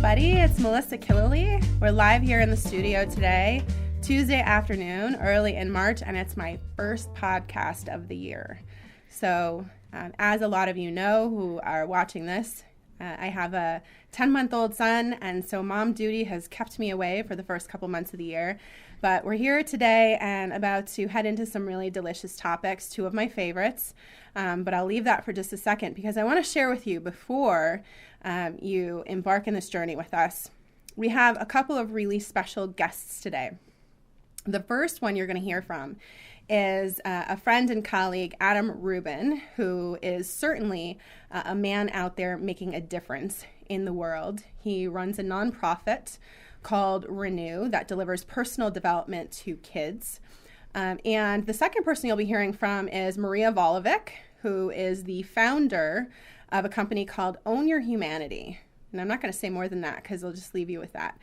everybody. It's Melissa Killeleagh. We're live here in the studio today, Tuesday afternoon, early in March, and it's my first podcast of the year. So, as a lot of you know who are watching this, I have a 10-month-old son, and so mom duty has kept me away for the first couple months of the year. But we're here today and about to head into some really delicious topics, two of my favorites. But I'll leave that for just a second because I want to share with you before you embark in this journey with us. We have a couple of really special guests today. The first one you're going to hear from is a friend and colleague, Adam Rubin, who is certainly a man out there making a difference in the world. He runs a nonprofit called Renew that delivers personal development to kids. And the second person you'll be hearing from is Maria Volovic, who is the founder of a company called Own Your Humanity. And I'm not going to say more than that because I'll just leave you with that.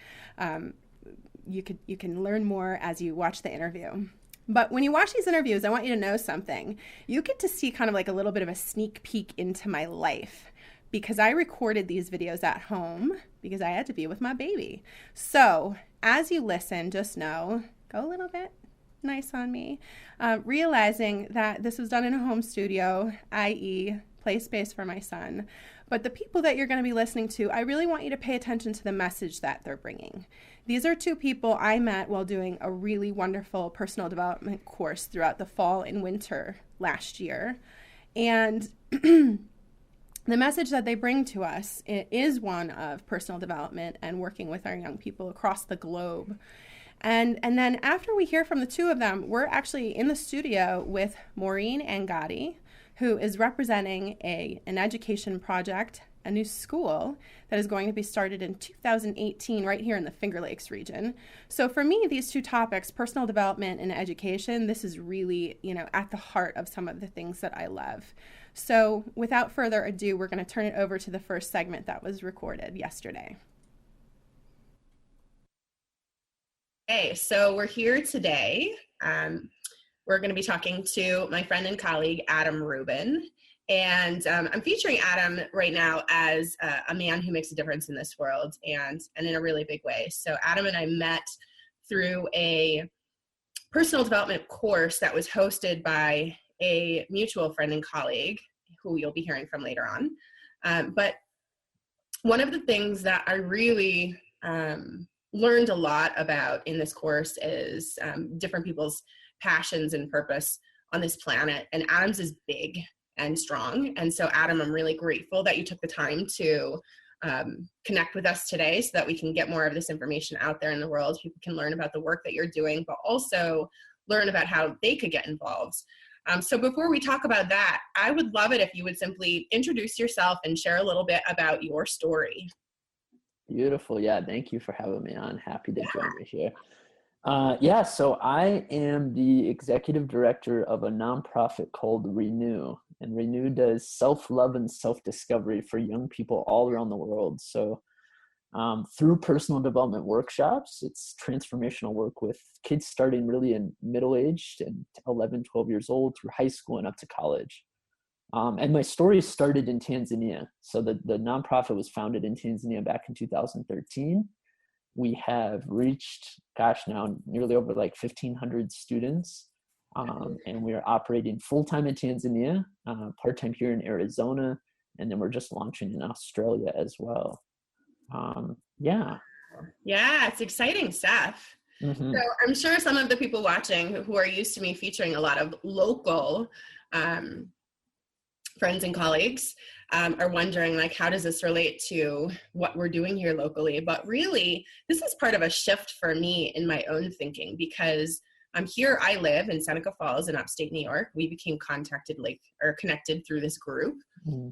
You can learn more as you watch the interview. But when you watch these interviews, I want you to know something. You get to see kind of like a little bit of a sneak peek into my life because I recorded these videos at home because I had to be with my baby. So as you listen, just know, go a little bit nice on me, realizing that this was done in a home studio, i.e. play space for my son. But the people that you're going to be listening to, I really want you to pay attention to the message that they're bringing. These are two people I met while doing a really wonderful personal development course throughout the fall and winter last year. And the message that they bring to us is one of personal development and working with our young people across the globe. And then after we hear from the two of them, we're actually in the studio with Maureen Angotti, who is representing an education project, a new school that is going to be started in 2018 right here in the Finger Lakes region. So for me, these two topics, personal development and education, this is really, at the heart of some of the things that I love. So without further ado, we're going to turn it over to the first segment that was recorded yesterday. Okay, so we're here today. We're going to be talking to my friend and colleague, Adam Rubin. And I'm featuring Adam right now as a man who makes a difference in this world and in a really big way. So Adam and I met through a personal development course that was hosted by a mutual friend and colleague who you'll be hearing from later on. But one of the things that I really learned a lot about in this course is different people's passions and purpose on this planet. And Adam's is big and strong. And so Adam, I'm really grateful that you took the time to connect with us today so that we can get more of this information out there in the world. People can learn about the work that you're doing, but also learn about how they could get involved. So before we talk about that, I would love it if you would simply introduce yourself and share a little bit about your story. Beautiful. Yeah. Thank you for having me on. Happy to join you here. So I am the executive director of a nonprofit called Renew, and Renew does self-love and self-discovery for young people all around the world. So through personal development workshops, it's transformational work with kids starting really in middle-aged and 11, 12 years old through high school and up to college. And my story started in Tanzania. So the nonprofit was founded in Tanzania back in 2013. We have reached, now nearly over 1,500 students. And we are operating full-time in Tanzania, part-time here in Arizona, and then we're just launching in Australia as well. Yeah, it's exciting stuff. Mm-hmm. So I'm sure some of the people watching who are used to me featuring a lot of local friends and colleagues are wondering, how does this relate to what we're doing here locally? But really, this is part of a shift for me in my own thinking because I live in Seneca Falls in upstate New York. We became connected through this group. Mm-hmm.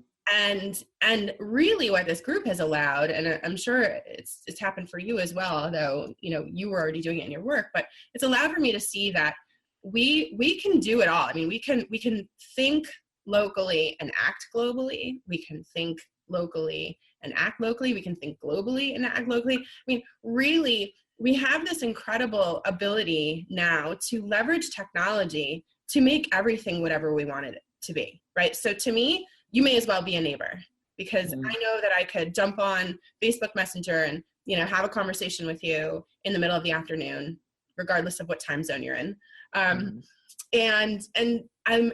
And really what this group has allowed, and I'm sure it's happened for you as well, although, you were already doing it in your work, but it's allowed for me to see that we can do it all. I mean, we can think locally and act globally. We can think locally and act locally. We can think globally and act locally. I mean, really, we have this incredible ability now to leverage technology to make everything whatever we want it to be, right? So to me, you may as well be a neighbor. because I know that I could jump on Facebook Messenger and, have a conversation with you in the middle of the afternoon, regardless of what time zone you're in. And I'm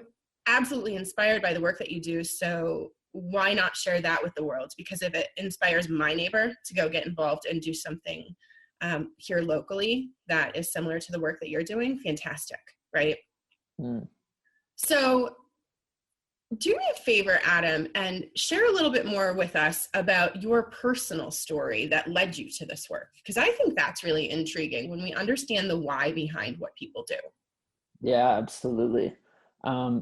absolutely inspired by the work that you do. So why not share that with the world? Because if it inspires my neighbor to go get involved and do something here locally that is similar to the work that you're doing, fantastic, right? So do me a favor, Adam, and share a little bit more with us about your personal story that led you to this work, because I think that's really intriguing when we understand the why behind what people do. Yeah, absolutely.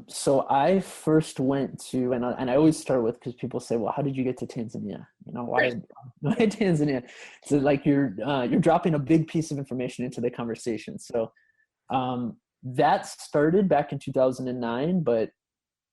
So I first went to, and I always start with, because people say, well, how did you get to Tanzania? Why Tanzania? So like you're dropping a big piece of information into the conversation. So that started back in 2009, but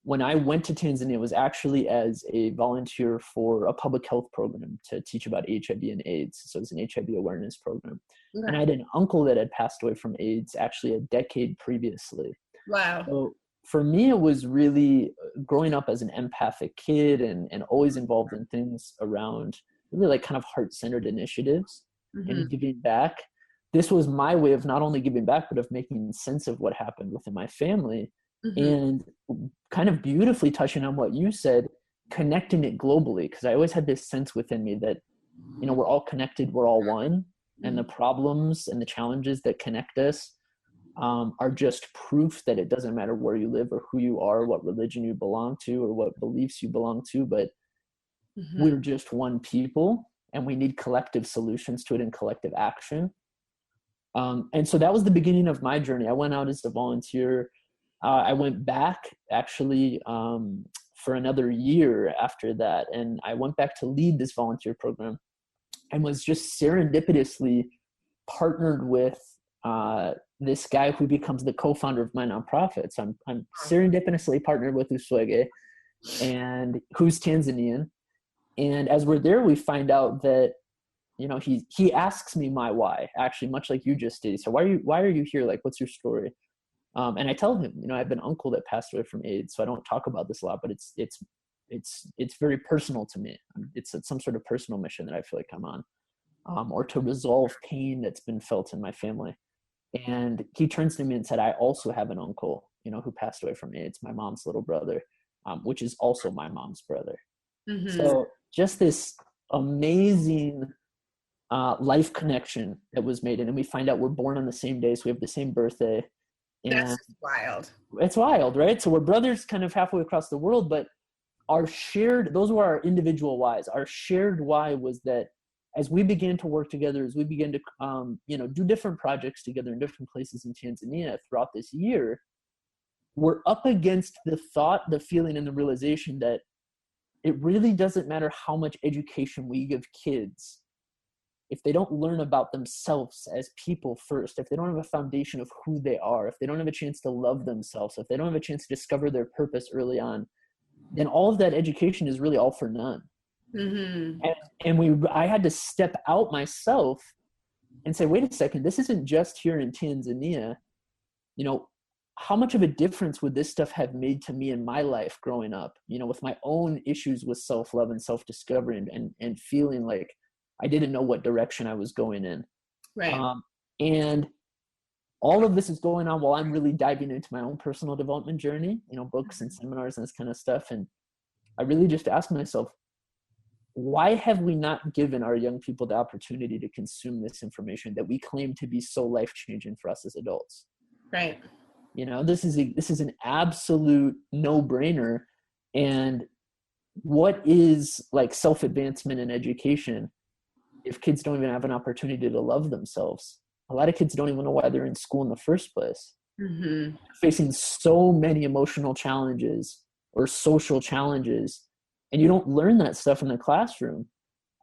when I went to Tanzania, it was actually as a volunteer for a public health program to teach about HIV and AIDS. So it was an HIV awareness program. Okay. And I had an uncle that had passed away from AIDS actually a decade previously. Wow. So for me, it was really growing up as an empathic kid and always involved in things around really like kind of heart-centered initiatives and giving back. This was my way of not only giving back, but of making sense of what happened within my family. And kind of beautifully touching on what you said, connecting it globally, because I always had this sense within me that, we're all connected, we're all one, and the problems and the challenges that connect us are just proof that it doesn't matter where you live or who you are, what religion you belong to or what beliefs you belong to, but we're just one people and we need collective solutions to it and collective action. And so that was the beginning of my journey. I went out as a volunteer. I went back actually for another year after that, and I went back to lead this volunteer program and was just serendipitously partnered with this guy who becomes the co-founder of my nonprofit. So I'm serendipitously partnered with Uswege, and who's Tanzanian. And as we're there, we find out that he asks me my why, actually, much like you just did. So why are you here? Like, what's your story? And I tell him, I have an uncle that passed away from AIDS, so I don't talk about this a lot, but it's very personal to me. It's some sort of personal mission that I feel like I'm on, or to resolve pain that's been felt in my family. And he turns to me and said, I also have an uncle, who passed away from AIDS, my mom's little brother, which is also my mom's brother. So just this amazing life connection that was made. And then we find out we're born on the same day, so we have the same birthday. That's wild. It's wild, right? So we're brothers kind of halfway across the world, but those were our individual whys. Our shared why was that as we began to work together, as we began to, do different projects together in different places in Tanzania throughout this year, we're up against the thought, the feeling, and the realization that it really doesn't matter how much education we give kids. If they don't learn about themselves as people first, if they don't have a foundation of who they are, if they don't have a chance to love themselves, if they don't have a chance to discover their purpose early on, then all of that education is really all for none. And I had to step out myself and say, wait a second, this isn't just here in Tanzania. How much of a difference would this stuff have made to me in my life growing up, with my own issues with self-love and self-discovery and feeling like I didn't know what direction I was going in. Right. And all of this is going on while I'm really diving into my own personal development journey, books and seminars and this kind of stuff. And I really just asked myself, why have we not given our young people the opportunity to consume this information that we claim to be so life-changing for us as adults? Right. This is an absolute no-brainer. And what is like self-advancement in education if kids don't even have an opportunity to love themselves? A lot of kids don't even know why they're in school in the first place. Facing so many emotional challenges or social challenges, and you don't learn that stuff in the classroom.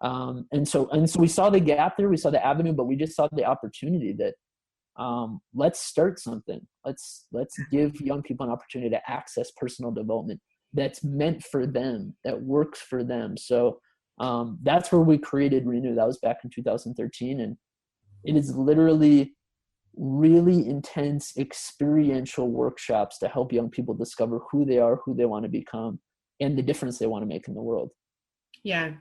And so we saw the gap there, we saw the avenue, but we just saw the opportunity that let's start something. Let's give young people an opportunity to access personal development that's meant for them, that works for them. So that's where we created Renew. That was back in 2013. And it is literally really intense experiential workshops to help young people discover who they are, who they want to become, and the difference they want to make in the world. Yeah,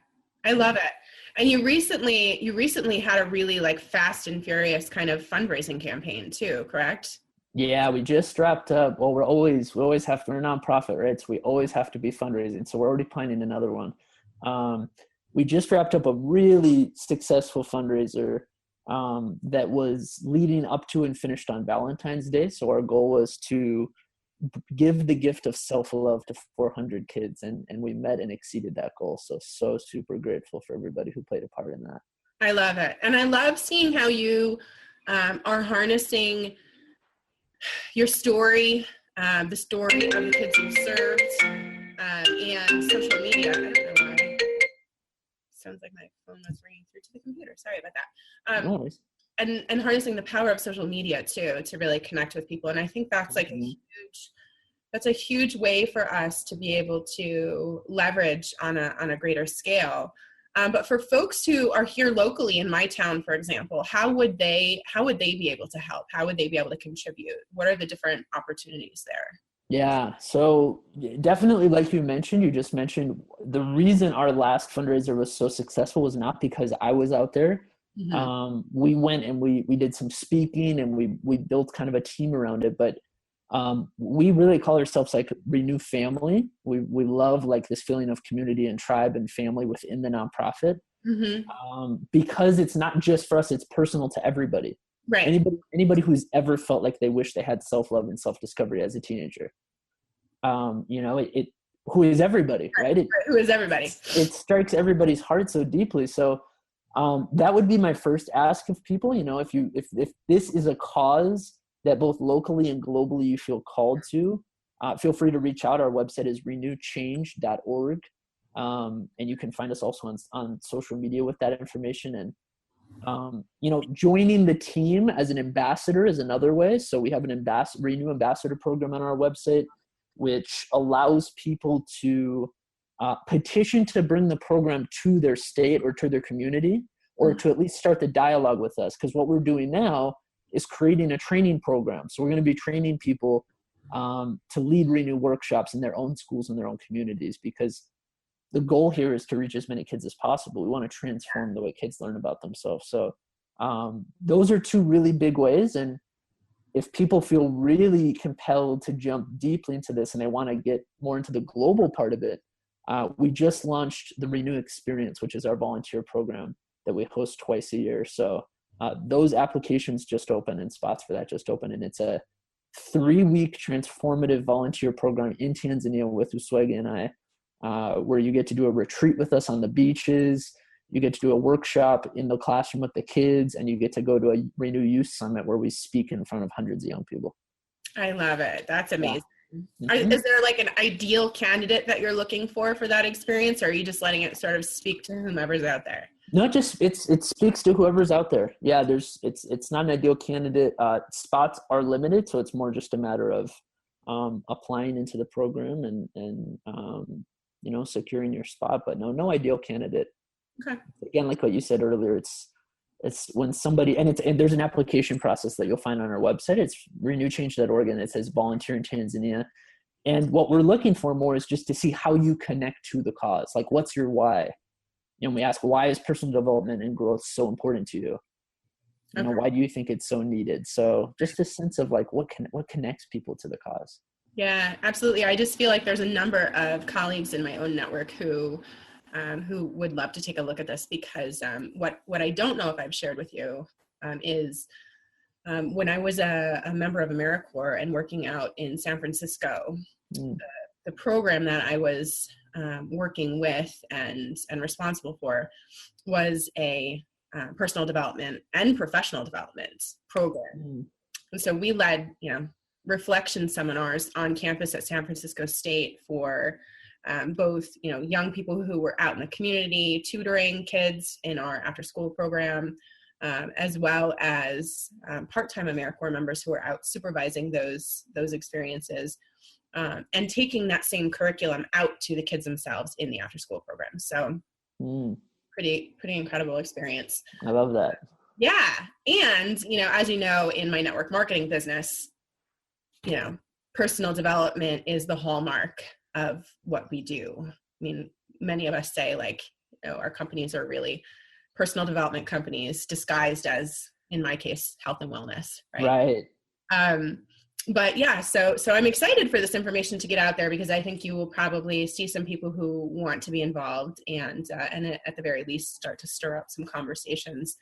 I love it. And you recently had a really like fast and furious kind of fundraising campaign too, correct? Yeah, we just wrapped up. Well, we always have to, we're a nonprofit, right? So we always have to be fundraising. So we're already planning another one. Um, we just wrapped up a really successful fundraiser that was leading up to and finished on Valentine's Day. So our goal was to give the gift of self-love to 400 kids, and we met and exceeded that goal. So super grateful for everybody who played a part in that. I love it. And I love seeing how you are harnessing your story, the story of the kids you've served, and social media. I don't know why. Sounds like my phone was ringing through to the computer. Sorry about that. No worries. And harnessing the power of social media too, to really connect with people. And I think that's like that's a huge way for us to be able to leverage on a greater scale. But for folks who are here locally in my town, for example, how would they be able to help? How would they be able to contribute? What are the different opportunities there? Yeah, so definitely, like you just mentioned, the reason our last fundraiser was so successful was not because I was out there. We went and we did some speaking, and we built kind of a team around it, but we really call ourselves like Renew Family. We love like this feeling of community and tribe and family within the nonprofit, because it's not just for us, it's personal to everybody. Right. Anybody who's ever felt like they wish they had self-love and self-discovery as a teenager, it who is everybody, right? Who is everybody? It strikes everybody's heart so deeply. So that would be my first ask of people. If this is a cause that both locally and globally you feel called to, feel free to reach out. Our website is renewchange.org. And you can find us also on social media with that information. And joining the team as an ambassador is another way. So we have an Renew Ambassador program on our website, which allows people to petition to bring the program to their state or to their community, or to at least start the dialogue with us. Because what we're doing now is creating a training program. So we're going to be training people to lead Renew workshops in their own schools and their own communities, because the goal here is to reach as many kids as possible. We want to transform the way kids learn about themselves. So those are two really big ways. And if people feel really compelled to jump deeply into this and they want to get more into the global part of it, we just launched the Renew Experience, which is our volunteer program that we host twice a year. So those applications just open, and spots for that just open. And it's a 3-week transformative volunteer program in Tanzania with Uswege and I, where you get to do a retreat with us on the beaches, you get to do a workshop in the classroom with the kids, and you get to go to a Renew Youth Summit where we speak in front of hundreds of young people. I love it. That's amazing. Yeah. Is there like an ideal candidate that you're looking for that experience, or are you just letting it sort of speak to whomever's out there? No, it speaks to whoever's out there. Yeah, it's not an ideal candidate. Spots are limited, so it's more just a matter of applying into the program and securing your spot. But no ideal candidate. Okay. Again, like what you said earlier, it's when somebody, and there's an application process that you'll find on our website. It's renewchange.org, and it says volunteer in Tanzania. And what we're looking for more is just to see how you connect to the cause. Like, what's your why? We ask, why is personal development and growth so important to you? Why do you think it's so needed? So just a sense of like, what connects people to the cause? Yeah, absolutely. I just feel like there's a number of colleagues in my own network who would love to take a look at this, because what I don't know if I've shared with you is when I was a member of AmeriCorps and working out in San Francisco, the program that I was working with and responsible for was a personal development and professional development program. And so we led, reflection seminars on campus at San Francisco State for both, young people who were out in the community tutoring kids in our after school program, as well as part-time AmeriCorps members who were out supervising those experiences, and taking that same curriculum out to the kids themselves in the after school program. So pretty incredible experience. I love that. Yeah. And, as you know, in my network marketing business, personal development is the hallmark of what we do. I mean, many of us say, like, our companies are really personal development companies disguised as, in my case, health and wellness. Right. But yeah, so I'm excited for this information to get out there, because I think you will probably see some people who want to be involved and at the very least start to stir up some conversations.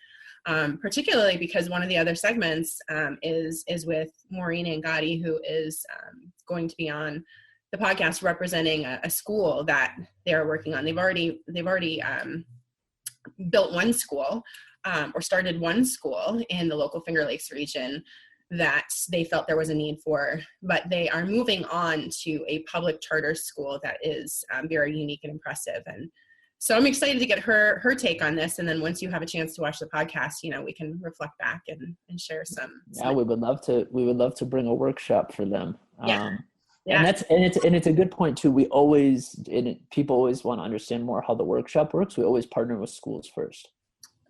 Particularly because one of the other segments is with Maureen Angotti, who is going to be on the podcast representing a school that they're working on. They've already built one school or started one school in the local Finger Lakes region that they felt there was a need for, but they are moving on to a public charter school that is very unique and impressive. And so I'm excited to get her take on this. And then once you have a chance to watch the podcast, we can reflect back and share some. Yeah, we would love to bring a workshop for them. Yeah. And it's a good point too. People always want to understand more how the workshop works. We always partner with schools first.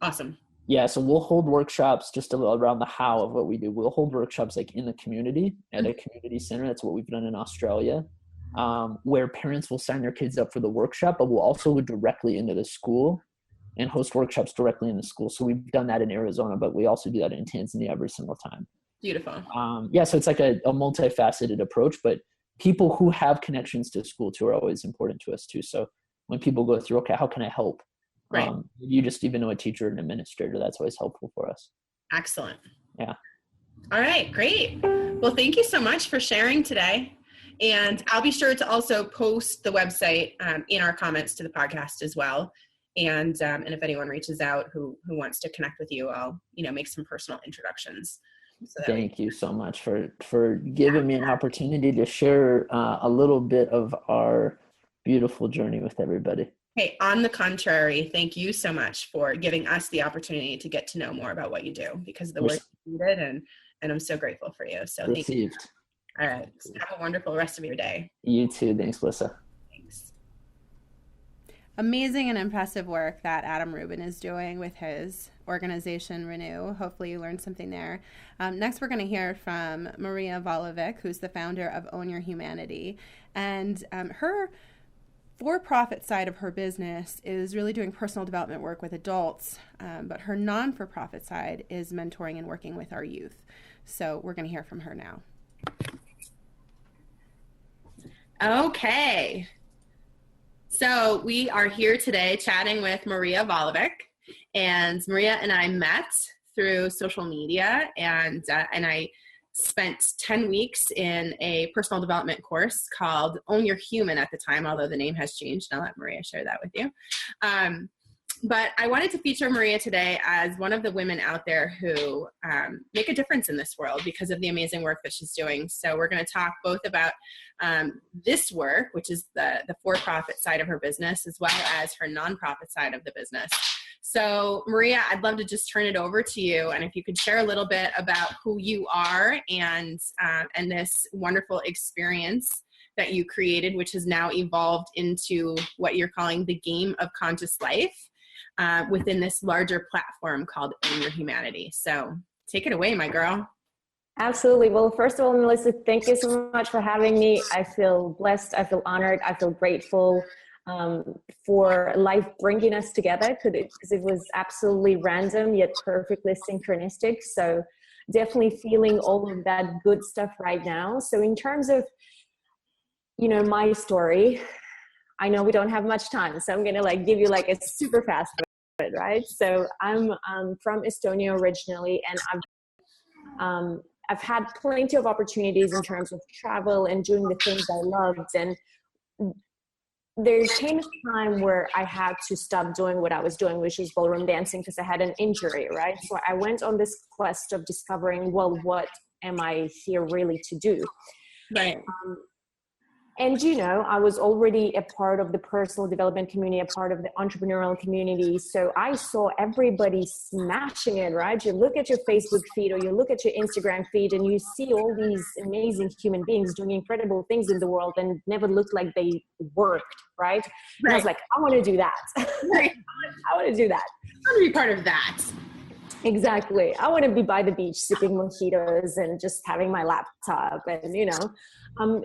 Awesome. Yeah, so we'll hold workshops just around the how of what we do. We'll hold workshops like in the community at a community center. That's what we've done in Australia, where parents will sign their kids up for the workshop, but we'll also go directly into the school and host workshops directly in the school. So we've done that in Arizona, but we also do that in Tanzania every single time. Beautiful. So it's like a multifaceted approach, but people who have connections to school too are always important to us too. So when people go through, okay, how can I help? Right. You just even know a teacher and administrator, that's always helpful for us. Excellent. Yeah. All right, great. Well, thank you so much for sharing today. And I'll be sure to also post the website in our comments to the podcast as well. And if anyone reaches out who wants to connect with you, I'll make some personal introductions. So thank you so much for giving me an opportunity to share a little bit of our beautiful journey with everybody. Hey, on the contrary, thank you so much for giving us the opportunity to get to know more about what you do, because of the work you did, and I'm so grateful for you. So thank you. All right. Have a wonderful rest of your day. You too. Thanks, Melissa. Thanks. Amazing and impressive work that Adam Rubin is doing with his organization, Renew. Hopefully you learned something there. Next, we're going to hear from Maria Volovic, who's the founder of Own Your Humanity. And her for-profit side of her business is really doing personal development work with adults, but her non-for-profit side is mentoring and working with our youth. So we're going to hear from her now. Okay. So we are here today chatting with Maria Volovic, and Maria and I met through social media, and I spent 10 weeks in a personal development course called Own Your Human at the time, although the name has changed. I'll let Maria share that with you. But I wanted to feature Maria today as one of the women out there who make a difference in this world because of the amazing work that she's doing. So we're going to talk both about this work, which is the for-profit side of her business, as well as her nonprofit side of the business. So Maria, I'd love to just turn it over to you. And if you could share a little bit about who you are and this wonderful experience that you created, which has now evolved into what you're calling the game of conscious life within this larger platform called Own Your Humanity. So take it away, my girl. Absolutely. Well, first of all, Melissa, thank you so much for having me. I feel blessed. I feel honored. I feel grateful for life bringing us together, because it was absolutely random yet perfectly synchronistic. So definitely feeling all of that good stuff right now. So in terms of, my story, I know we don't have much time, so I'm going to give you a super fast one, right? So I'm from Estonia originally, and I've had plenty of opportunities in terms of travel and doing the things I loved. And there came a time where I had to stop doing what I was doing, which was ballroom dancing, because I had an injury, right? So I went on this quest of discovering, well, what am I here really to do? Right. And, I was already a part of the personal development community, a part of the entrepreneurial community. So I saw everybody smashing it, right? You look at your Facebook feed or you look at your Instagram feed and you see all these amazing human beings doing incredible things in the world and never looked like they worked, right? And I was like, I want to do that. Right. I want to do that. I want to be part of that. Exactly. I want to be by the beach sipping mojitos and just having my laptop and,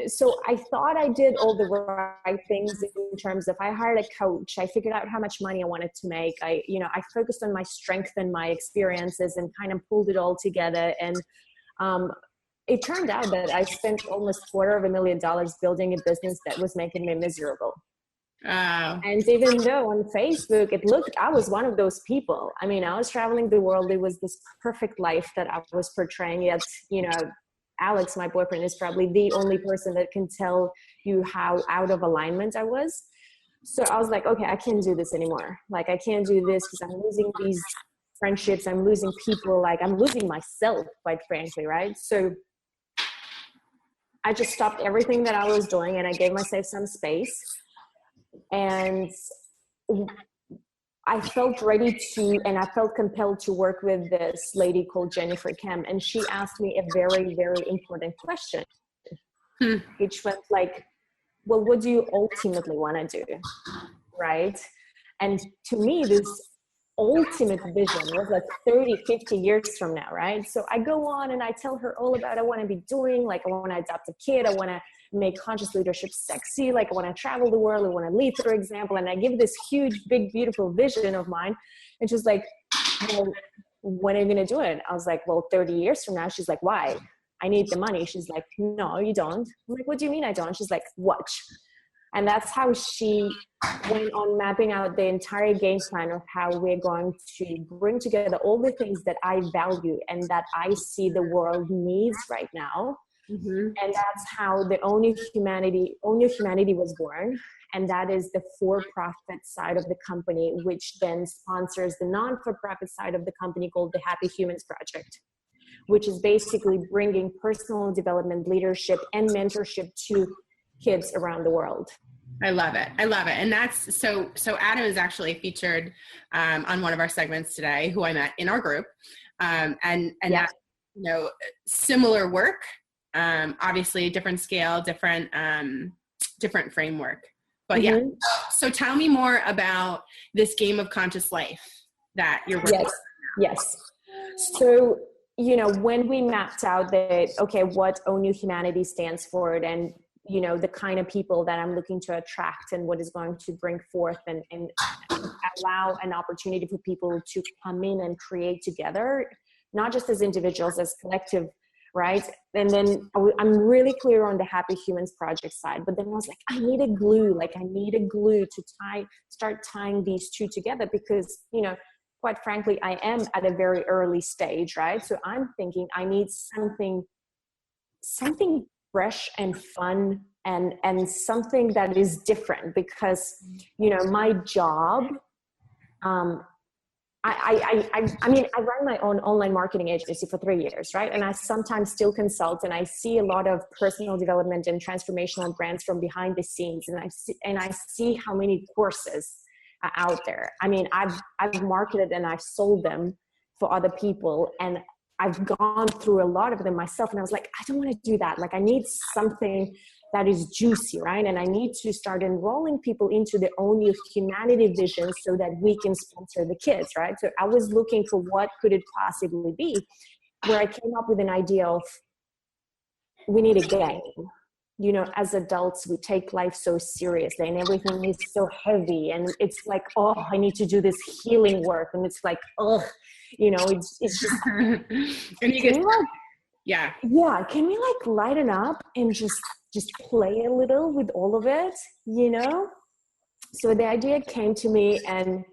so I thought I did all the right things in terms of I hired a coach. I figured out how much money I wanted to make. I focused on my strength and my experiences and kind of pulled it all together. And it turned out that I spent almost $250,000 building a business that was making me miserable. Wow. And even though on Facebook, I was one of those people. I mean, I was traveling the world. It was this perfect life that I was portraying. Yet, Alex, my boyfriend, is probably the only person that can tell you how out of alignment I was. So I was like, okay, I can't do this anymore. Like, I can't do this because I'm losing these friendships. I'm losing people. Like, I'm losing myself, quite frankly, right? So I just stopped everything that I was doing and I gave myself some space. And I felt ready to, and I felt compelled to work with this lady called Jennifer Kemp. And she asked me a very, very important question, which was like, well, what do you ultimately want to do? Right? And to me, this ultimate vision was like 30, 50 years from now, right? So I go on and I tell her all about I want to be doing, like I want to adopt a kid, I want to make conscious leadership sexy, like I want to travel the world, I want to lead through example, and I give this huge, big, beautiful vision of mine. And she's like, well, when are you going to do it? I was like, well, 30 years from now. She's like, why? I need the money. She's like, no, you don't. I'm like, what do you mean I don't? She's like, watch. And that's how she went on mapping out the entire game plan of how we're going to bring together all the things that I value and that I see the world needs right now. Mm-hmm. And that's how the Own Your Humanity was born. And that is the for-profit side of the company, which then sponsors the non-for-profit side of the company called the Happy Humans Project, which is basically bringing personal development, leadership, and mentorship to kids around the world. I love it. And that's so Adam is actually featured on one of our segments today, who I met in our group. And yeah. That, similar work, obviously different scale, different framework. But yeah. So tell me more about this game of conscious life that you're working on. Yes. So, when we mapped out what Own Your Humanity stands for, and the kind of people that I'm looking to attract and what is going to bring forth and allow an opportunity for people to come in and create together, not just as individuals, as collective, right? And then I'm really clear on the Happy Humans Project side, but then I was like, I need a glue to start tying these two together because, quite frankly, I am at a very early stage, right? So I'm thinking I need something fresh and fun and something that is different because, my job, I run my own online marketing agency for 3 years, right? And I sometimes still consult and I see a lot of personal development and transformational brands from behind the scenes. And I see how many courses are out there. I mean, I've marketed and I've sold them for other people, and I've gone through a lot of them myself, and I was like, I don't want to do that. Like, I need something that is juicy, right? And I need to start enrolling people into the Own Your Humanity vision so that we can sponsor the kids, right? So I was looking for what could it possibly be, where I came up with an idea of we need a game. As adults, we take life so seriously and everything is so heavy. And it's like, oh, I need to do this healing work. And it's like, oh, it's just, And you get, yeah. Can we lighten up and just play a little with all of it, So the idea came to me and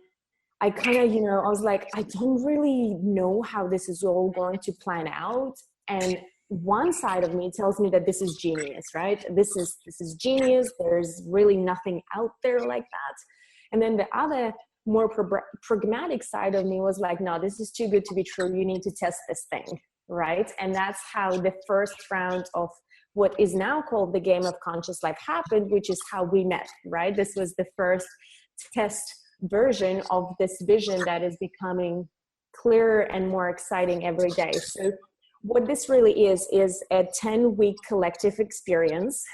I kind of, I was like, I don't really know how this is all going to plan out. And one side of me tells me that this is genius, right? This is genius. There's really nothing out there like that. And then the other more pragmatic side of me was like, no, this is too good to be true. You need to test this thing, right? And that's how the first round of what is now called the Game of Conscious Life happened, which is how we met, right? This was the first test version of this vision that is becoming clearer and more exciting every day. So what this really is a 10-week collective experience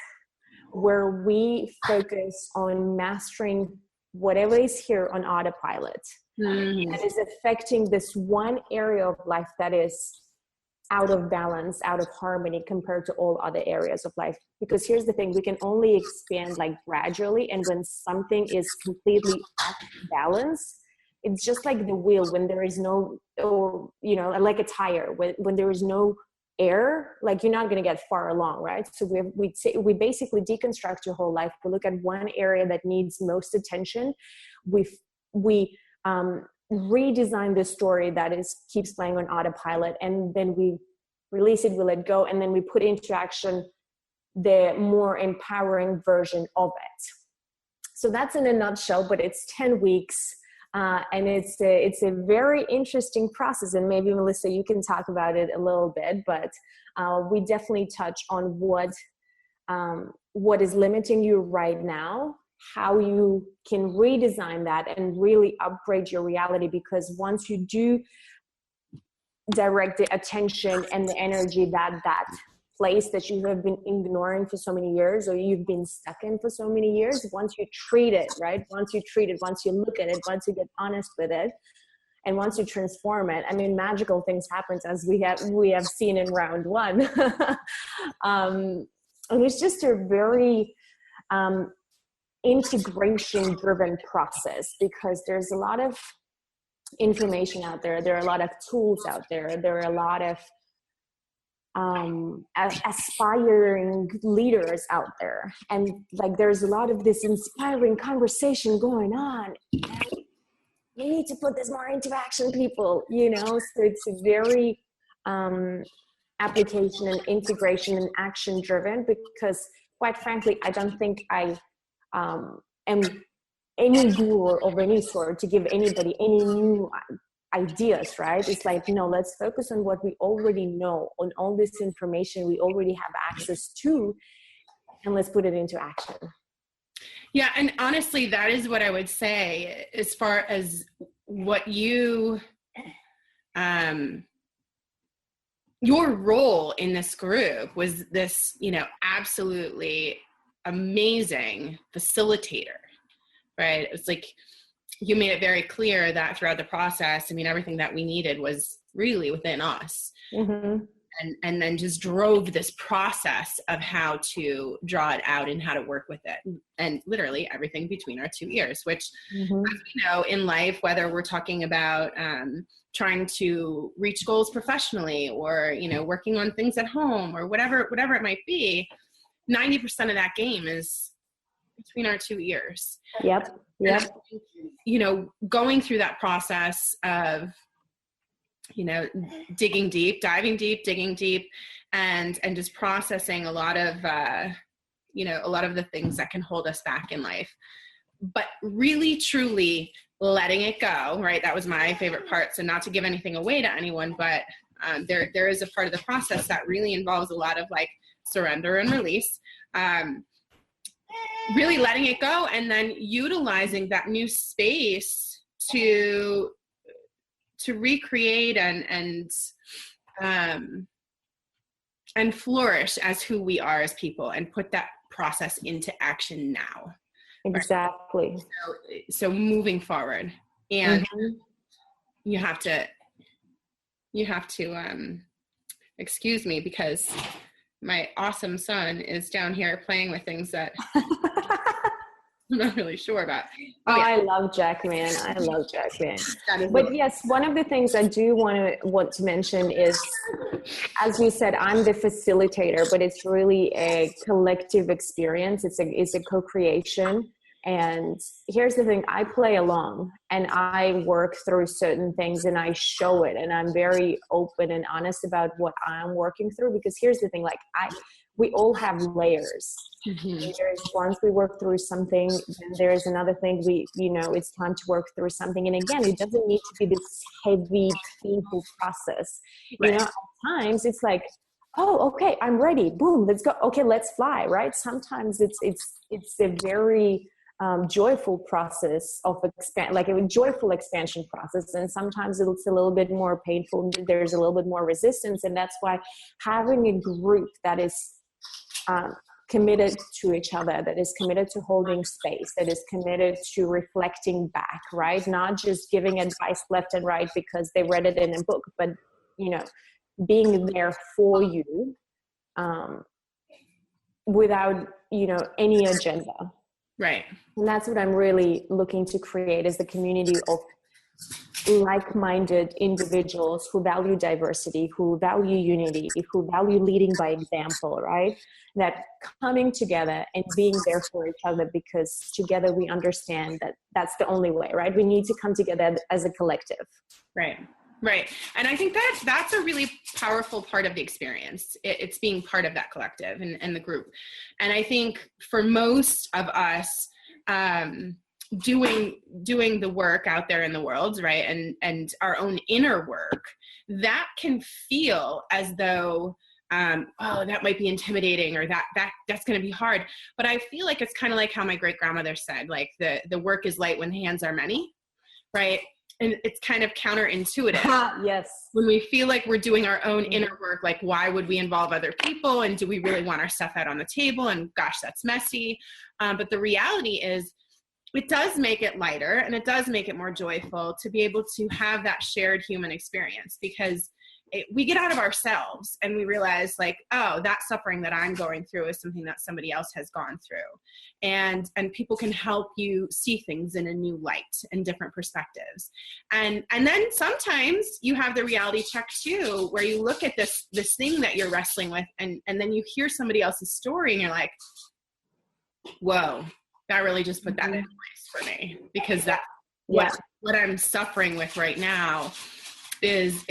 where we focus on mastering whatever is here on autopilot. that is affecting this one area of life that is out of balance, out of harmony compared to all other areas of life. Because here's the thing, we can only expand like gradually, and when something is completely off balance, it's just like the wheel when there is no, or you know, like a tire, when there is no air, like you're not going to get far along, right? So we basically deconstruct your whole life. We look at one area that needs most attention. We redesign the story that keeps playing on autopilot, and then we release it, we let go, and then we put into action the more empowering version of it. So that's in a nutshell, but it's 10 weeks. And it's a very interesting process, and maybe Melissa, you can talk about it a little bit, but we definitely touch on what is limiting you right now, how you can redesign that and really upgrade your reality. Because once you do direct the attention and the energy that place that you have been ignoring for so many years, or you've been stuck in for so many years, once you treat it, right? Once you treat it, once you look at it, once you get honest with it, and once you transform it, I mean, magical things happen, as we have seen in round one. And it's just a very integration driven process, because there's a lot of information out there. There are a lot of tools out there. There are a lot of aspiring leaders out there, and like there's a lot of this inspiring conversation going on. And you need to put this more into action, people, you know. So it's very application and integration and action driven, because quite frankly, I don't think I am any guru of any sort to give anybody any new ideas, right? It's like, no, let's focus on what we already know, on all this information we already have access to, and let's put it into action. Yeah, and honestly, that is what I would say as far as what your role in this group was, this, you know, absolutely amazing facilitator, right? It's like you made it very clear that throughout the process, I mean, everything that we needed was really within us. Mm-hmm. And then just drove this process of how to draw it out and how to work with it. And literally everything between our two ears, which, mm-hmm. as we know, in life, whether we're talking about trying to reach goals professionally, or, you know, working on things at home, or whatever it might be, 90% of that game is between our two ears. Yep. And, you know, going through that process of, you know, diving deep, and just processing a lot of, you know, a lot of the things that can hold us back in life, but really, truly letting it go, right? That was my favorite part. So not to give anything away to anyone, but there is a part of the process that really involves a lot of like surrender and release, really letting it go, and then utilizing that new space to recreate and flourish as who we are as people, and put that process into action now. Exactly. Right? So moving forward, and mm-hmm. you have to excuse me, because my awesome son is down here playing with things that I'm not really sure about. Oh, yeah. I love Jackman. But yes, one of the things I do want to mention is, as you said, I'm the facilitator, but it's really a collective experience. It's a co-creation. And here's the thing, I play along and I work through certain things and I show it, and I'm very open and honest about what I'm working through, because here's the thing, like we all have layers. Mm-hmm. There's once we work through something, then there's another thing it's time to work through something. And again, it doesn't need to be this heavy, painful process. Right. You know, at times it's like, oh, okay, I'm ready. Boom, let's go. Okay, let's fly. Right. Sometimes it's a very joyful process of like a joyful expansion process, and sometimes it's a little bit more painful. There's a little bit more resistance, and that's why having a group that is committed to each other, that is committed to holding space, that is committed to reflecting back, right? Not just giving advice left and right because they read it in a book, but, you know, being there for you without, you know, any agenda. Right. And that's what I'm really looking to create, is the community of like-minded individuals who value diversity, who value unity, who value leading by example, right? That coming together and being there for each other, because together we understand that that's the only way, right? We need to come together as a collective. Right. Right. And I think that's a really powerful part of the experience. It's being part of that collective and the group. And I think for most of us, doing the work out there in the world, right, and our own inner work, that can feel as though oh, that might be intimidating, or that's going to be hard. But I feel like it's kind of like how my great grandmother said, like the work is light when hands are many, right? And it's kind of counterintuitive. Yes. When we feel like we're doing our own inner work, like why would we involve other people, and do we really want our stuff out on the table, and gosh, that's messy. But the reality is, it does make it lighter, and it does make it more joyful to be able to have that shared human experience, because we get out of ourselves and we realize, like, oh, that suffering that I'm going through is something that somebody else has gone through. And people can help you see things in a new light and different perspectives. And then sometimes you have the reality check too, where you look at this thing that you're wrestling with, and then you hear somebody else's story and you're like, whoa, that really just put that in place for me, because that what I'm suffering with right now is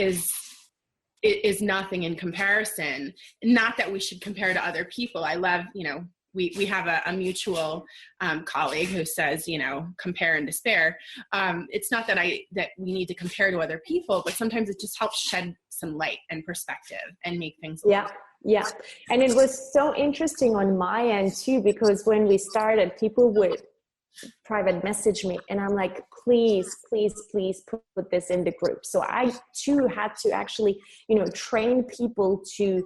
nothing in comparison. Not that we should compare to other people. I love, you know, we have a mutual colleague who says, you know, compare and despair. It's not that we need to compare to other people, but sometimes it just helps shed some light and perspective and make things. Yeah. And it was so interesting on my end too, because when we started, people would private message me, and I'm like, please put this in the group. So I too had to actually, you know, train people to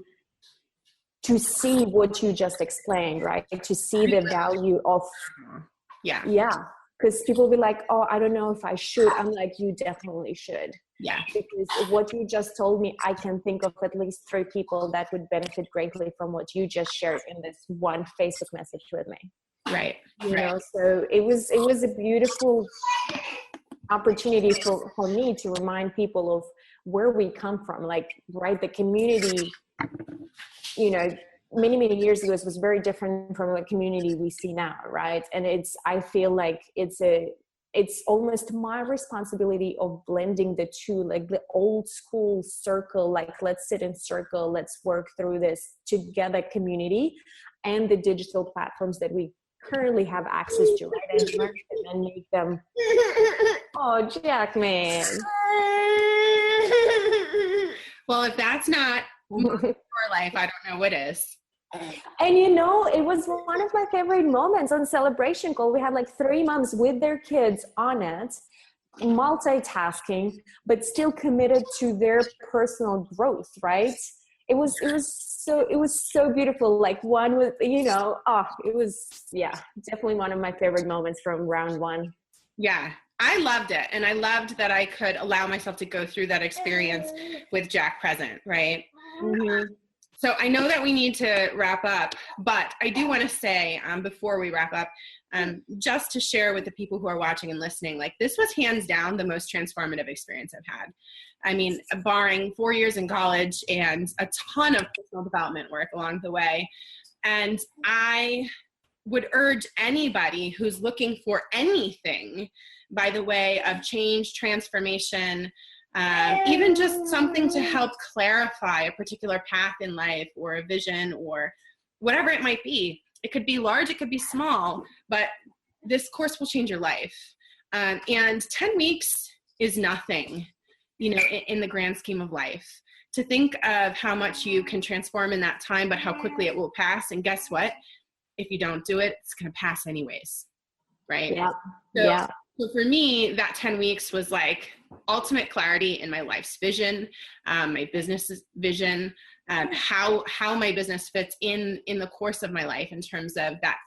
see what you just explained, right? To see the value of, because people be like, oh, I don't know if I should. I'm like, you definitely should. Yeah. Because what you just told me, I can think of at least 3 people that would benefit greatly from what you just shared in this one Facebook message with me. Right. You know, so it was a beautiful opportunity for me to remind people of where we come from. Like, right, the community, you know, many years ago, it was very different from the community we see now, right? And I feel like it's almost my responsibility of blending the two, like the old school circle, like let's sit in circle, let's work through this together community, and the digital platforms that we currently have access to, right? And merge them and make them, oh, Jack, man. Well, if that's not your life, I don't know what is. And you know, it was one of my favorite moments on Celebration Call. We had like 3 moms with their kids on it, multitasking, but still committed to their personal growth, right? It was so beautiful. Like, one with, you know, it was, definitely one of my favorite moments from round 1. Yeah, I loved it. And I loved that I could allow myself to go through that experience with Jack present, right? Mm-hmm. So I know that we need to wrap up, but I do want to say before we wrap up, just to share with the people who are watching and listening, like, this was hands down the most transformative experience I've had. I mean, barring 4 years in college and a ton of personal development work along the way. And I would urge anybody who's looking for anything by the way of change, transformation, even just something to help clarify a particular path in life, or a vision, or whatever it might be. It could be large, it could be small, but this course will change your life. And 10 weeks is nothing, you know, in the grand scheme of life. To think of how much you can transform in that time, but how quickly it will pass. And guess what? If you don't do it, it's going to pass anyways, right? Yeah. So for me, that 10 weeks was like ultimate clarity in my life's vision, my business vision, how my business fits in the course of my life in terms of that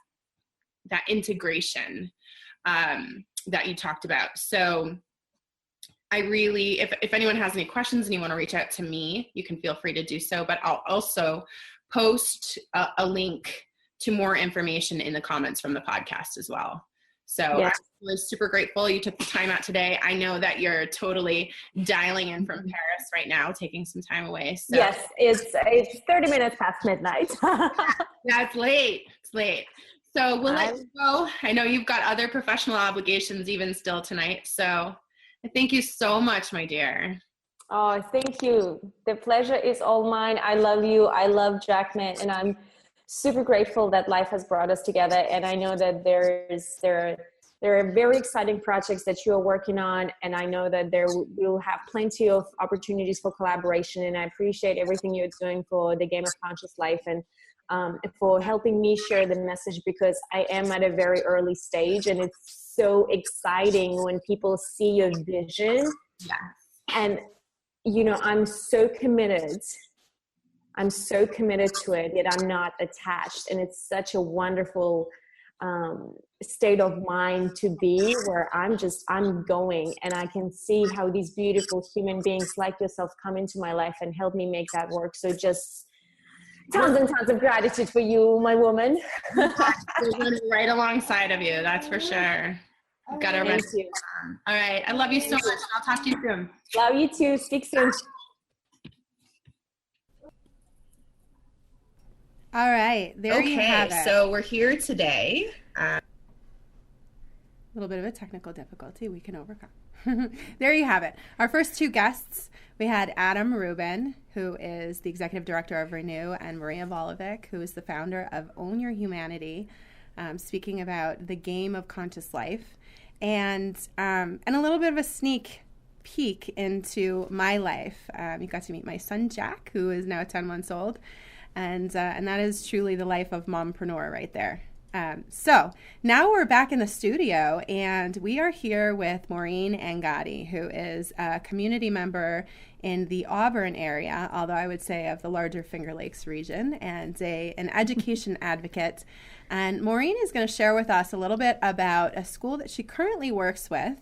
integration that you talked about. So I really, if anyone has any questions and you want to reach out to me, you can feel free to do so, but I'll also post a link to more information in the comments from the podcast as well. So yes. I'm really super grateful you took the time out today. I know that you're totally dialing in from Paris right now, taking some time away. So. Yes, it's 30 minutes past midnight. Yeah, it's late. It's late. So we'll let you go. I know you've got other professional obligations even still tonight. So thank you so much, my dear. Oh, thank you. The pleasure is all mine. I love you. I love Jackman, and I'm super grateful that life has brought us together. And I know that there are very exciting projects that you are working on, and I know that we'll have plenty of opportunities for collaboration. And I appreciate everything you're doing for the Game of Conscious Life, and for helping me share the message, because I am at a very early stage, and it's so exciting when people see your vision. Yeah. And I'm so committed to it, yet I'm not attached. And it's such a wonderful state of mind to be, where I'm going, and I can see how these beautiful human beings like yourself come into my life and help me make that work. So just tons and tons of gratitude for you, my woman. We're right alongside of you, that's for sure. We've got our best. All right. I love you so much. I'll talk to you soon. Love you too. Speak soon. All right. There you have it. So we're here today. A little bit of a technical difficulty we can overcome. There you have it. Our first two guests, we had Adam Rubin, who is the executive director of Renew, and Maria Volovic, who is the founder of Own Your Humanity, speaking about the game of conscious life. And a little bit of a sneak peek into my life. You got to meet my son, Jack, who is now 10 months old. And that is truly the life of mompreneur right there. So now we're back in the studio, and we are here with Maureen Angotti, who is a community member in the Auburn area, although I would say of the larger Finger Lakes region, and an education advocate. And Maureen is going to share with us a little bit about a school that she currently works with,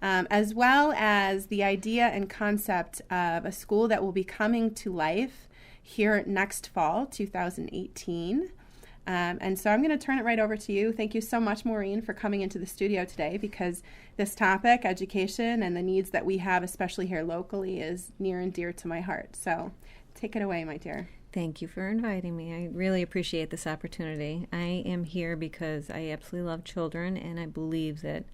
as well as the idea and concept of a school that will be coming to life here next fall, 2018. And so I'm going to turn it right over to you. Thank you so much, Maureen, for coming into the studio today, because this topic, education, and the needs that we have, especially here locally, is near and dear to my heart. So take it away, my dear. Thank you for inviting me. I really appreciate this opportunity. I am here because I absolutely love children, and I believe that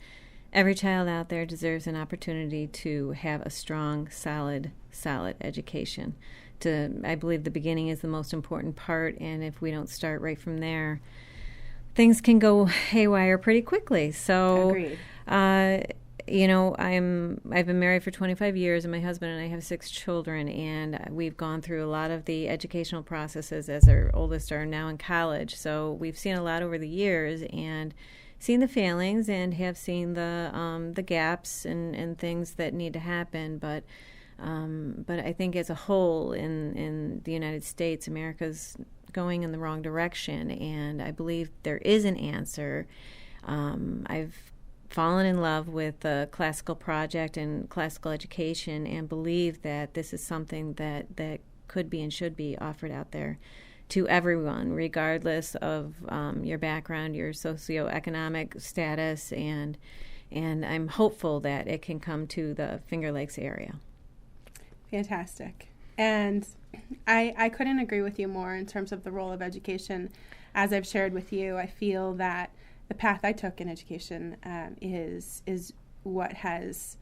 every child out there deserves an opportunity to have a strong, solid education. I believe the beginning is the most important part, and if we don't start right from there, things can go haywire pretty quickly. So, agreed. I've been married for 25 years, and my husband and I have 6 children, and we've gone through a lot of the educational processes as our oldest are now in college. So we've seen a lot over the years, and seen the failings, and have seen the gaps and things that need to happen, but I think as a whole in the United States, America's going in the wrong direction, and I believe there is an answer. I've fallen in love with the classical project and classical education, and believe that this is something that could be and should be offered out there to everyone, regardless of your background, your socioeconomic status, and I'm hopeful that it can come to the Finger Lakes area. Fantastic. And I couldn't agree with you more in terms of the role of education. As I've shared with you, I feel that the path I took in education is what has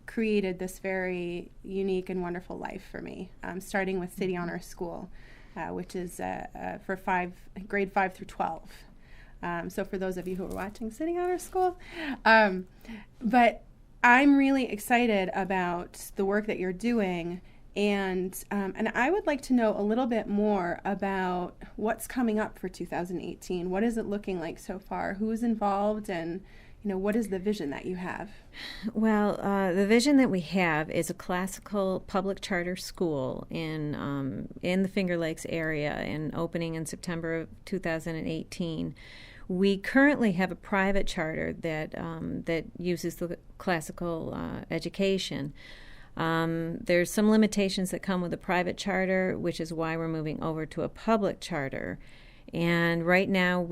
created this very unique and wonderful life for me, starting with City Honor School, which is for grade 5 through 12. So for those of you who are watching City Honor School, but I'm really excited about the work that you're doing, and I would like to know a little bit more about what's coming up for 2018. What is it looking like so far? Who's involved, and what is the vision that you have? Well, the vision that we have is a classical public charter school in the Finger Lakes area, and opening in September of 2018. We currently have a private charter that uses the classical education. There's some limitations that come with a private charter, which is why we're moving over to a public charter. And right now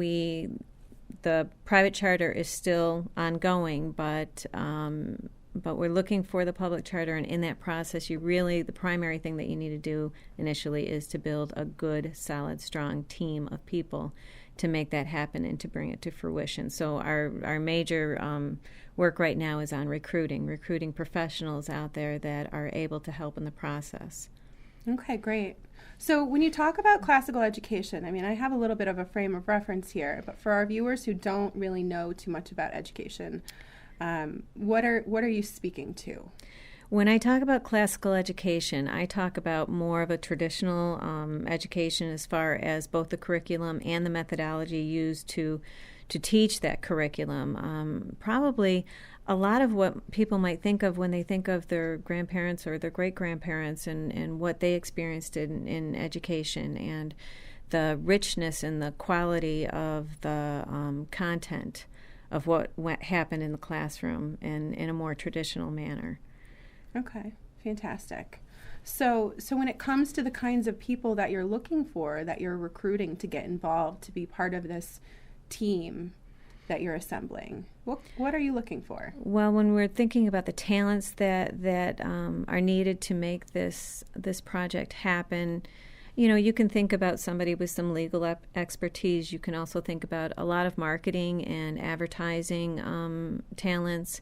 the private charter is still ongoing, but we're looking for the public charter, and in that process, the primary thing that you need to do initially is to build a good, solid, strong team of people to make that happen and to bring it to fruition. So our major work right now is on recruiting professionals out there that are able to help in the process. Okay, great. So when you talk about classical education, I mean, I have a little bit of a frame of reference here, but for our viewers who don't really know too much about education, what are you speaking to? When I talk about classical education, I talk about more of a traditional education as far as both the curriculum and the methodology used to teach that curriculum. Probably a lot of what people might think of when they think of their grandparents or their great-grandparents and what they experienced in education, and the richness and the quality of the content of what happened in the classroom and in a more traditional manner. Okay, fantastic. So when it comes to the kinds of people that you're looking for, that you're recruiting to get involved, to be part of this team that you're assembling, what are you looking for? Well, when we're thinking about the talents that are needed to make this project happen, you can think about somebody with some legal expertise. You can also think about a lot of marketing and advertising talents.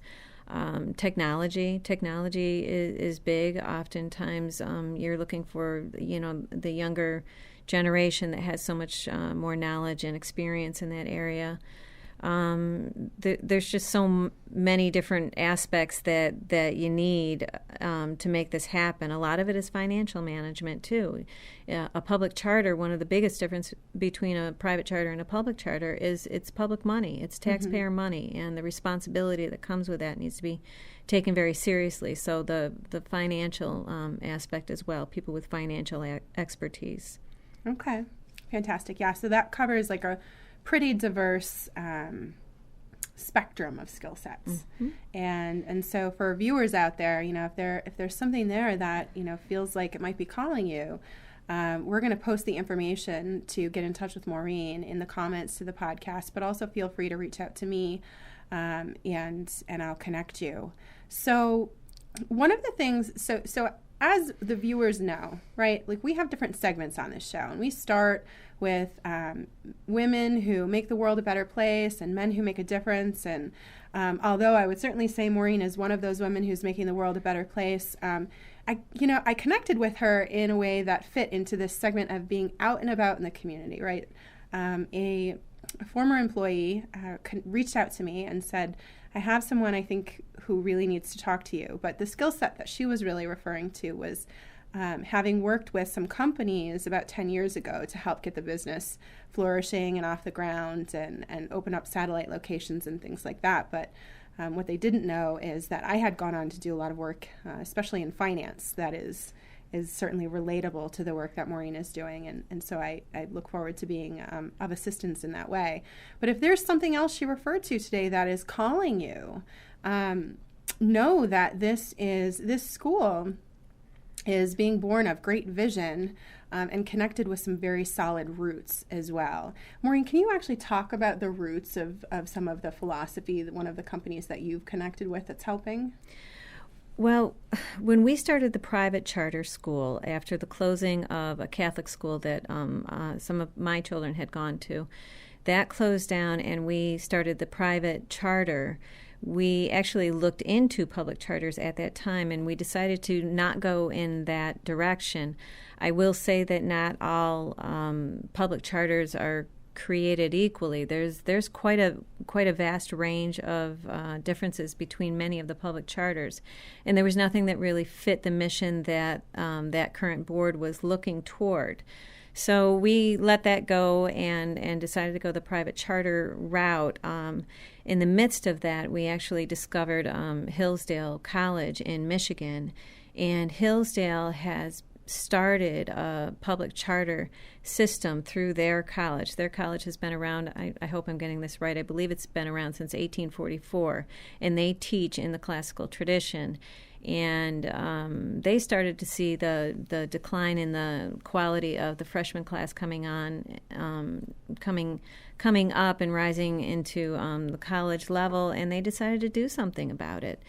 Technology is big. Oftentimes you're looking for the younger generation that has so much more knowledge and experience in that area. There's just so many different aspects that you need to make this happen. A lot of it is financial management too. A public charter, one of the biggest difference between a private charter and a public charter is it's public money, it's taxpayer money, and the responsibility that comes with that needs to be taken very seriously. So the financial aspect as well, people with financial expertise. Okay, fantastic. Yeah, so that covers like a pretty diverse spectrum of skill sets. Mm-hmm. And so for viewers out there, if there's something there that feels like it might be calling you, we're going to post the information to get in touch with Maureen in the comments to the podcast, but also feel free to reach out to me and I'll connect you. So one of the things, so as the viewers know, right, like we have different segments on this show, and we start with women who make the world a better place and men who make a difference. And although I would certainly say Maureen is one of those women who's making the world a better place, I connected with her in a way that fit into this segment of being out and about in the community, right? A former employee reached out to me and said, I have someone I think who really needs to talk to you. But the skill set that she was really referring to was having worked with some companies about 10 years ago to help get the business flourishing and off the ground and open up satellite locations and things like that. But what they didn't know is that I had gone on to do a lot of work, especially in finance, that is certainly relatable to the work that Maureen is doing. And so I look forward to being of assistance in that way. But if there's something else she referred to today that is calling you, know that this school is being born of great vision and connected with some very solid roots as well. Maureen, can you actually talk about the roots of some of the philosophy, one of the companies that you've connected with that's helping? Well, when we started the private charter school after the closing of a Catholic school that some of my children had gone to, that closed down and we started the private charter. We actually looked into public charters at that time, and we decided to not go in that direction. I will say that not all public charters are created equally. There's quite a vast range of differences between many of the public charters, and there was nothing that really fit the mission that that current board was looking toward. So we let that go and decided to go the private charter route. In the midst of that, we actually discovered Hillsdale College in Michigan, and Hillsdale has started a public charter system through their college. Their college has been around, I hope I'm getting this right, I believe it's been around since 1844, and they teach in the classical tradition. And they started to see the decline in the quality of the freshman class coming up and rising into the college level, and they decided to do something about it.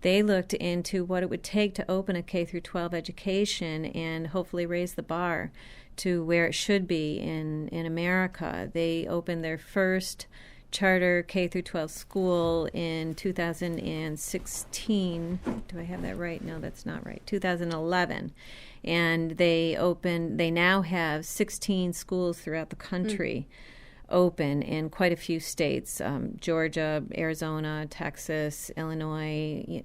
They looked into what it would take to open a K through 12 education and hopefully raise the bar to where it should be in America. They opened their first charter K through 12 school in 2016. Do I have that right? No, that's not right. 2011. And they now have 16 schools throughout the country open in quite a few states, Georgia, Arizona, Texas, Illinois,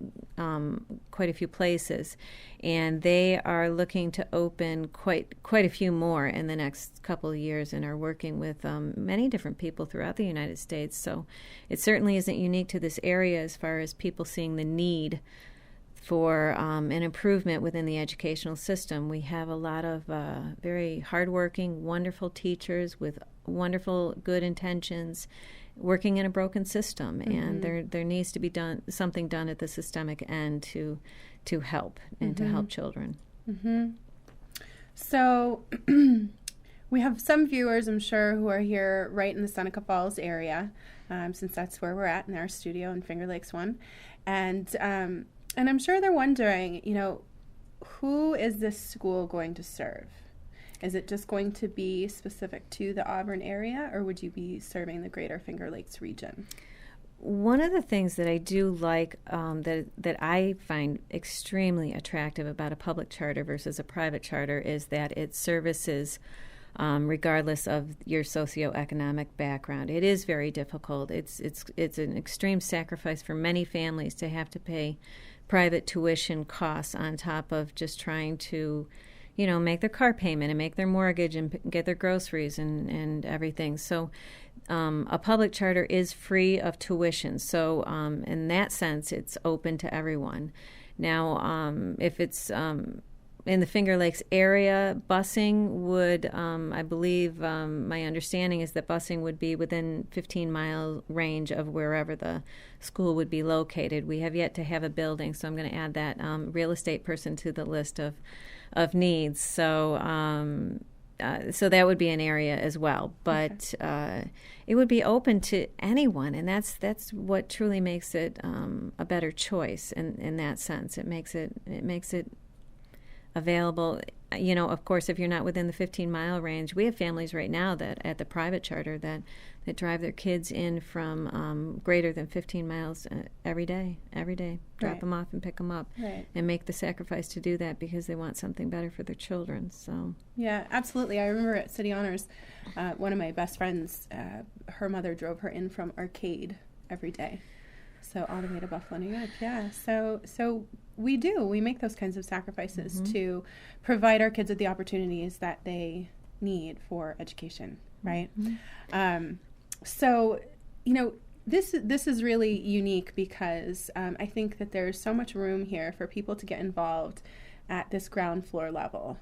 quite a few places. And they are looking to open quite a few more in the next couple of years and are working with many different people throughout the United States. So it certainly isn't unique to this area as far as people seeing the need for an improvement within the educational system. We have a lot of very hardworking, wonderful teachers with wonderful, good intentions working in a broken system, and there needs to be something done at the systemic end to help and to help children. So we have some viewers, I'm sure, who are here right in the Seneca Falls area, since that's where we're at in our studio in Finger Lakes 1. And I'm sure they're wondering, who is this school going to serve? Is it just going to be specific to the Auburn area, or would you be serving the greater Finger Lakes region? One of the things that I do like, that I find extremely attractive about a public charter versus a private charter, is that it services regardless of your socioeconomic background. It is very difficult. It's an extreme sacrifice for many families to have to pay private tuition costs on top of just trying to make their car payment and make their mortgage and get their groceries and everything. So a public charter is free of tuition. So in that sense, it's open to everyone. Now, if it's in the Finger Lakes area, busing would, I believe, my understanding is that busing would be within 15-mile range of wherever the school would be located. We have yet to have a building, so I'm going to add that real estate person to the list of needs. So so that would be an area as well. But it would be open to anyone, and that's what truly makes it a better choice in that sense. It makes it available. Of course, if you're not within the 15-mile range, we have families right now that at the private charter that drive their kids in from greater than 15 miles every day, drop them off and pick them up, and make the sacrifice to do that because they want something better for their children. So yeah, absolutely. I remember at City Honors, one of my best friends, her mother drove her in from Arcade every day. So all the way to Buffalo, New York. Yeah. So we make those kinds of sacrifices to provide our kids with the opportunities that they need for education, right? So, this is really unique because I think that there's so much room here for people to get involved at this ground floor level,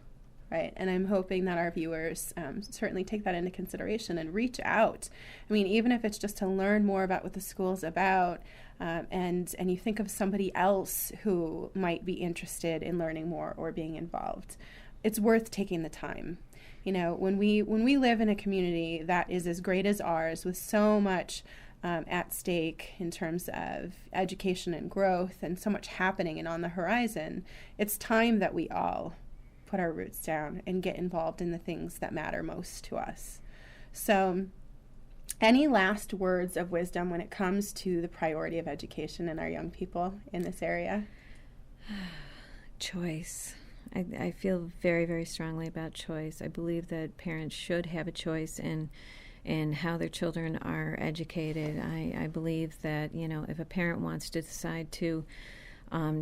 right? And I'm hoping that our viewers certainly take that into consideration and reach out. I mean, even if it's just to learn more about what the school's about, and you think of somebody else who might be interested in learning more or being involved, it's worth taking the time. When we live in a community that is as great as ours, with so much at stake in terms of education and growth and so much happening and on the horizon, it's time that we all put our roots down and get involved in the things that matter most to us. So any last words of wisdom when it comes to the priority of education in our young people in this area? Choice. I feel very, very strongly about choice. I believe that parents should have a choice in how their children are educated. I believe that, if a parent wants to decide to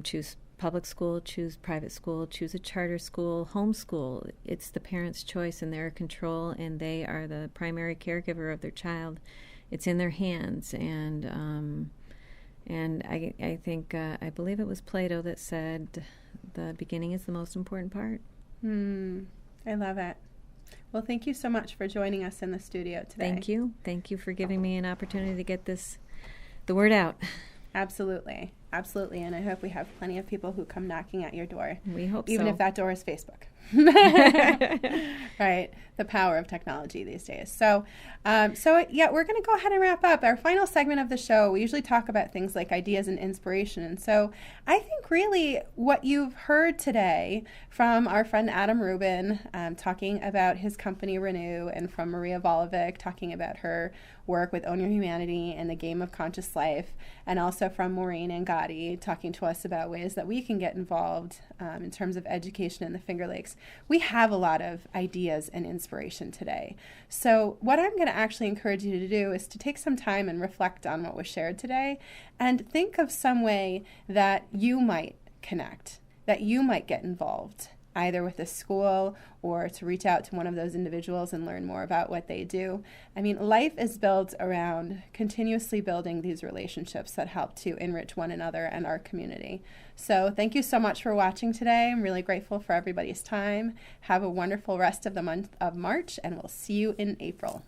choose public school, choose private school, choose a charter school, homeschool. It's the parent's choice and their control, and they are the primary caregiver of their child. It's in their hands, and I think I believe it was Plato that said the beginning is the most important part. I love it. Well, thank you so much for joining us in the studio today. Thank you for giving me an opportunity to get the word out. Absolutely. And I hope we have plenty of people who come knocking at your door. We hope even so. If that door is Facebook. Right. The power of technology these days. So yeah, we're going to go ahead and wrap up. Our final segment of the show, we usually talk about things like ideas and inspiration. And so I think really what you've heard today from our friend Adam Rubin talking about his company Renew, and from Maria Volovic talking about her work with Own Your Humanity and the Game of Conscious Life, and also from Maureen Angotti talking to us about ways that we can get involved in terms of education in the Finger Lakes. We have a lot of ideas and inspiration today. So what I'm going to actually encourage you to do is to take some time and reflect on what was shared today, and think of some way that you might connect, that you might get involved, either with a school or to reach out to one of those individuals and learn more about what they do. I mean, life is built around continuously building these relationships that help to enrich one another and our community. So thank you so much for watching today. I'm really grateful for everybody's time. Have a wonderful rest of the month of March, and we'll see you in April.